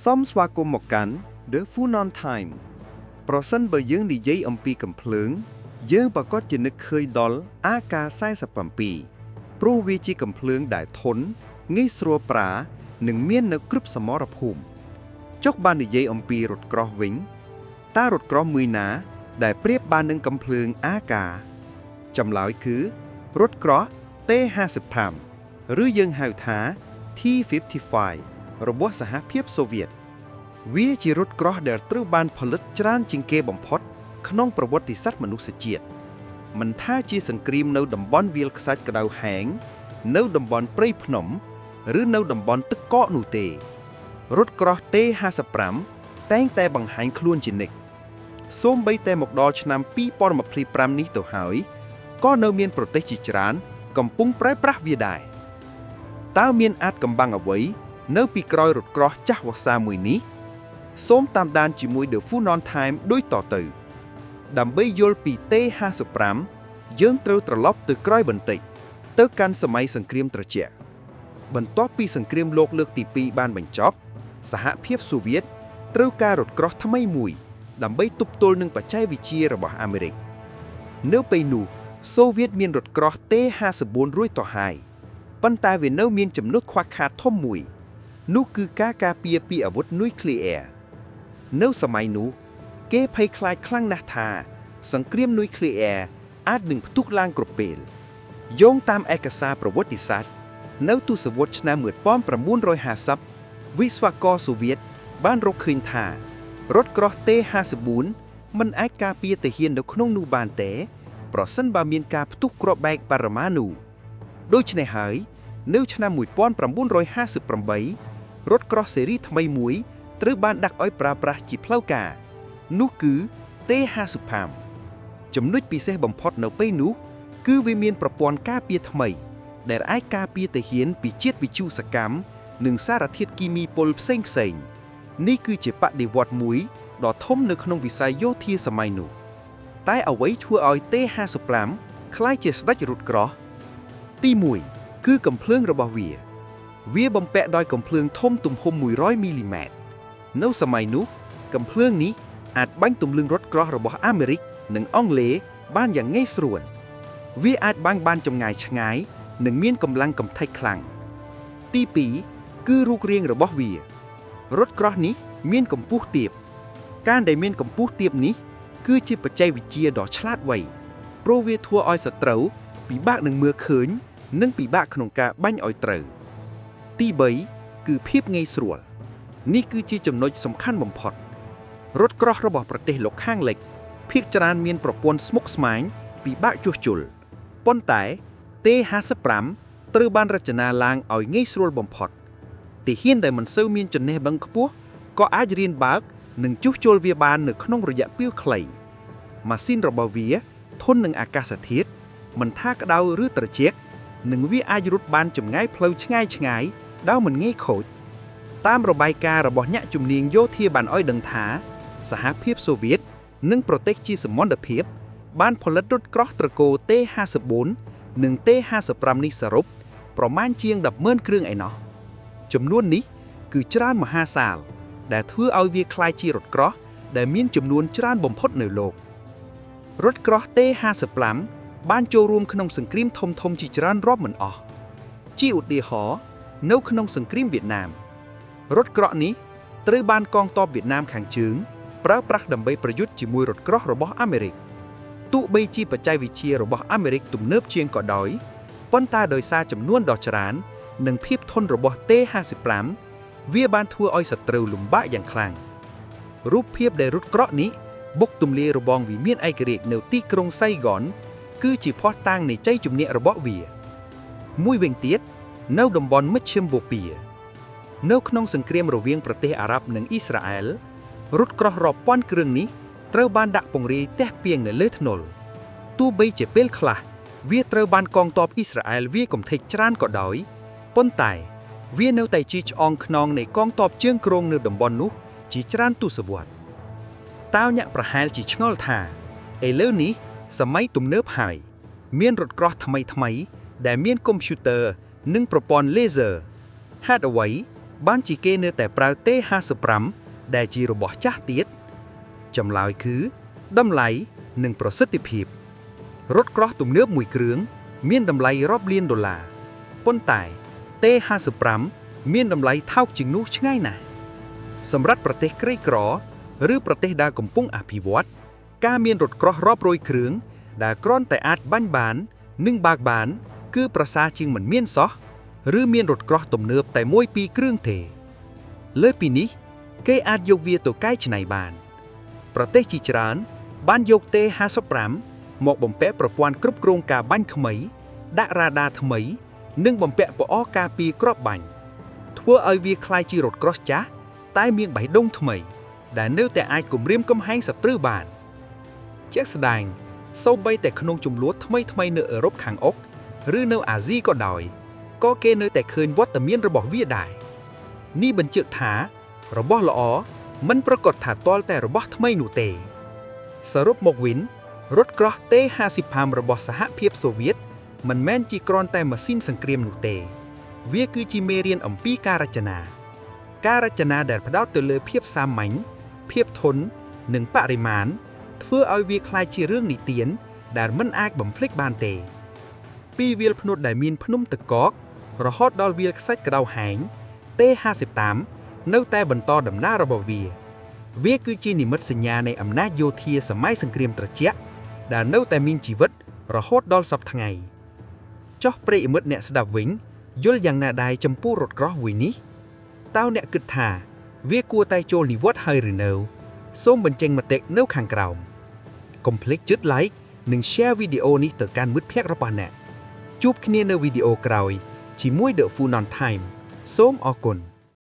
សំស្វាគមន៍មកកាន់ The Full Time ប្រសិនបើយើងនិយាយអំពីកំភ្លើងយើងប្រកាសជានឹកឃើញដល់ AK-47 ព្រោះវាជាកំភ្លើងដែលធន់ងាយស្រួលប្រើនិងមាននៅគ្រប់សមរភូមិចុះបាននិយាយអំពីរថក្រោះវិញតើរថក្រោះមួយណាដែលប្រៀបបាននឹងកំភ្លើង AK ចម្លើយគឺរថក្រោះ T-55 ឬយើងហៅថា T-55 របស់សហភាពសូវៀតវាជារថក្រោះដែលត្រូវបានផលិតច្រើនជាងគេបំផុតក្នុងប្រវត្តិសាស្ត្រមនុស្សជាតិមិនថាជាសង្គ្រាមនៅតំបន់វាលខ្សាច់ក្តៅហែងនៅតំបន់ព្រៃភ្នំឬនៅតំបន់ទឹកកកនោះទេរថក្រោះ T-55 តែងតែបង្ហាញខ្លួនជានិច្ចសូម្បីតែមកដល់ឆ្នាំ2025នេះទៅហើយក៏នៅមានប្រទេសជាច្រើនកំពុងប្រើប្រាស់វាដែរតើមានអាចកំបាំងអ្វីនៅពីក្រោយរថក្រោះចាស់វស្សាមួយនេះសូមតាមដានជាមួយ The Full Time ដូចតទៅដើម្បីយល់ពី T-55 យើងត្រូវត្រឡប់ទៅក្រោយបន្តិចទៅកាន់សម័យសង្គ្រាមត្រជាក់បន្ទាប់ពីសង្គ្រាមលោកលើកទី2បានបញ្ចប់សហភាពសូវៀតត្រូវការរថក្រោះថ្មីមួយដើម្បីទប់ទល់នឹងបច្ចេកវិទ្យារបស់អាមេរិកនៅពេលនោះសូវៀតមានរថក្រោះ T-54 រួចទៅហើយប៉ុន្តែវានៅមានចំណុចខ្វះខាតធំមួយនោះគឺការការពារពីអាវុធនុយក្លេអ៊ែរនៅសម័យនោះគេភ័យខ្លាចខ្លាំងណាស់ថាសង្គ្រាមនុយក្លេអ៊ែរអាចនឹងផ្ទុះឡើងគ្រប់ពេលយោងតាមឯកសារប្រវត្តិសាស្ត្រនៅទសវត្សរ៍ឆ្នាំ1950វិស្វករសូវៀតបានរកឃើញថារថក្រោះ T-54 មិនអាចការពារទាហាននៅក្នុងនោះបានទេប្រសិនបើមានការផ្ទុះគ្រាប់បែកបរមាណូដូច្នេះហើយនៅឆ្នាំ1958រថក្រោះស៊េរីថ្មីមួយត្រូវបានដាក់ឲ្យប្រើប្រាស់ជាផ្លូវការនោះគឺ T-55 ចំណុចពិសេសបំផុតនៅពេលនោះគឺវាមានប្រព័ន្ធការពារថ្មីដែលអាចការពារទាហានពីជាតិវិទ្យុសកម្មនិងសារធាតុគីមីពុលផ្សេងៗនេះគឺជាបដិវត្តន៍មួយដ៏ធំនៅក្នុងវិស័យយោធាសម័យនោះតែអ្វីធ្វើឲ្យ T-55 ក្លាយជាស្ដេចរថក្រោះទី1គឺកំភ្លើងរបស់វាបំពាក់ដោយកំភ្លើងធំទំហំ100មីលីម៉ែត្រនៅសម័យនោះកំភ្លើងនេះអាចបាញ់ទម្លឹងរថក្រោះរបស់អាមេរិកនិងអង់គ្លេសបានយ៉ាងងាយស្រួលវាអាចបាញ់បានចម្ងាយឆ្ងាយនិងមានកម្លាំងកំទេចខ្លាំងទី2គឺរូបរាងរបស់វារថក្រោះនេះមានកម្ពស់ទាបការដែលមានកម្ពស់ទាបនេះគឺជាបច្ចេកវិទ្យាដ៏ឆ្លាតវៃព្រោះវាធ្វើឲ្យសត្រូវពិបាកនឹងមើលឃើញនិងពិបាកក្នុងការបាញ់ឲ្យត្រូវទី3គឺភាពងាយស្រួលនេះគឺជាចំណុចសំខាន់បំផុតរថក្រោះរបស់ប្រទេសលោកខាងលិចភាគច្រើនមានប្រព័ន្ធស្មុគស្មាញពិបាកជួសជុលប៉ុន្តែ T-55 ត្រូវបានរចនាឡើងឲ្យងាយស្រួលបំផុតទាហានដែលមិនសូវមានចំណេះដឹងខ្ពស់ក៏អាចរៀនបើកនិងជួសជុលវាបាននៅក្នុងរយៈពេលខ្លីម៉ាស៊ីនរបស់វាធន់នឹងអាកាសធាតុមិនថាក្តៅឬត្រជាក់និងវាអាចរត់បានចម្ងាយផ្លូវឆ្ងាយដោយមិនងាយខូចតាមរបាយការណ៍របស់អ្នកជំនាញយោធាបានឲ្យដឹងថាសហភាពសូវៀតនិងប្រទេសជាសម្ព័ន្ធភាពបានផលិតរថក្រោះត្រកូល T-54 និង T-55 នេះសរុបប្រមាណជាង 10,000 គ្រឿងឯណោះចំនួននេះគឺច្រើនមហាសាលដែលធ្វើឲ្យវាក្លាយជារថក្រោះដែលមានចំនួនច្រើនបំផុតនៅលោករថក្រោះ T-55 បានចូលរួមក្នុងសង្គ្រាមធំៗជាច្រើនរាប់មិនអស់ជាឧទាហរណ៍នៅក្នុងសង្គ្រាមវៀតណាមរថក្រោះនេះត្រូវបានកងទ័ពវៀតណាមខាងជើងប្រើប្រាស់ដើម្បីប្រយុទ្ធជាមួយរថក្រោះរបស់អាមេរិកទោះបីជាបច្ចេកវិទ្យារបស់អាមេរិកទំនើបជាងក៏ដោយប៉ុន្តែដោយសារចំនួនដ៏ច្រើននិងភាពធន់របស់ T-55 វាបានធ្វើឲ្យសត្រូវលំបាកយ៉ាងខ្លាំងរូបភាពដែលរថក្រោះនេះបុកទម្លាយរបងវិមានឯករាជ្យនៅទីក្រុងសៃហ្គនគឺជាភស្តុតាងនៃជ័យជំនះរបស់វាមួយវិញទៀតនៅតំបន់មជ្ឈិមបូព៌ានៅក្នុងសង្គ្រាមរវាងប្រទេសអារ៉ាប់និងអ៊ីស្រាអែលរថក្រោះរាប់ពាន់គ្រឿងនេះត្រូវបានដាក់ពង្រាយទះពាងនៅលើថ្នល់ទោះបីជាពេលខ្លះវាត្រូវបានកងទ័ពអ៊ីស្រាអែលវាយកំទេចច្រើនក៏ដោយប៉ុន្តែវានៅតែជាឆ្អឹងខ្នងនៃកងទ័ពជើងគ្រងនៅតំបន់នោះជាច្រើនទសវត្សរ៍តើអ្នកប្រហែលជាឆ្ងល់ថាឥឡូវនេះសម័យទំនើបហើយមានរថក្រោះថ្មីដែលមានកុំព្យូទ័រនិងប្រព័ន្ធ laser ហេតុអ្វី បានជាគេនៅតែប្រើ T55 ដែលជារបស់ចាស់ទៀតចម្លើយគឺតម្លៃនិងប្រសិទ្ធភាពរថក្រោះទំនើបមួយគ្រឿងមានតម្លៃរាប់លានដុល្លារប៉ុន្តែ T55 មានតម្លៃថោកជាងនោះឆ្ងាយណាស់សម្រាប់ប្រទេសក្រីក្រឬប្រទេសដែលកំពុងអភិវឌ្ឍការមានរថក្រោះរាប់រយគ្រឿងដែលគ្រាន់តែអាចបាញ់បាននិងបើកបានគឺប្រសើរជាងមិនមានសោះឬមានរថក្រោះទំនើបតែមួយពីរគ្រឿងទេលើសពីនេះគេអាចយកវាទៅកែច្នៃបានប្រទេសជាច្រើនបានយក T55 មកបំពាក់ប្រព័ន្ធគ្រប់គ្រងការបាញ់ថ្មីដាក់រ៉ាដាថ្មីនិងបំពាក់ពណ៌ការពារគ្រាប់បាញ់ធ្វើឲ្យវាคล้ายជារថក្រោះចាស់តែមានបេះដូងថ្មីដែលនៅតែអាចគំរាមកំហែងសត្រូវបានជាក់ស្ដែងសូម្បីតែក្នុងចំនួនថ្មីនៅអឺរ៉ុបខាងអុកឬនៅអាស៊ីក៏ដោយក៏គេនៅតែឃើញវត្តមានរបស់វាដែរនេះបញ្ជាក់ថារបស់ល្អមិនប្រកាសថាទាល់តែរបស់ថ្មីនោះទេសរុបមកវិញរថក្រោះ T55 របស់សហភាពសូវៀតមិនមែនជាគ្រាន់តែម៉ាស៊ីនសង្គ្រាមនោះទេវាគឺជាមេរៀនអំពីការរចនាដែលផ្ដោតទៅលើភាពសាមញ្ញភាពធន់និងបរិមាណធ្វើឲ្យវាคล้ายជារឿងនិទានដែលមិនអាចបំភ្លេចបានទេពីវាលភ្នំដែលមានភ្នំទឹកកករហូតដល់វាលខ្សាច់ក្តៅហែង T55 នៅតែបន្តដំណើររបស់វាគឺជានិមិត្តសញ្ញានៃអំណាចយោធាសម័យសង្គ្រាមត្រជាក់ដែលនៅតែមានជីវិតរហូតដល់សព្វថ្ងៃចុះប្រិយមិត្តអ្នកស្ដាប់វិញយល់យ៉ាងណាដែរចំពោះរថក្រោះមួយនេះតើអ្នកគិតថាវាគួរតែចូលនិវត្តន៍ហើយឬនៅសូមបញ្ចេញមតិនៅខាងក្រោមកុំភ្លេចចុច like និង share វីដេអូនេះទៅកាន់មិត្តភ័ក្តិរបស់អ្នកជួបគ្នានៅវីដេអូក្រោយជាមួយ The Full On Time សូមអរគុណ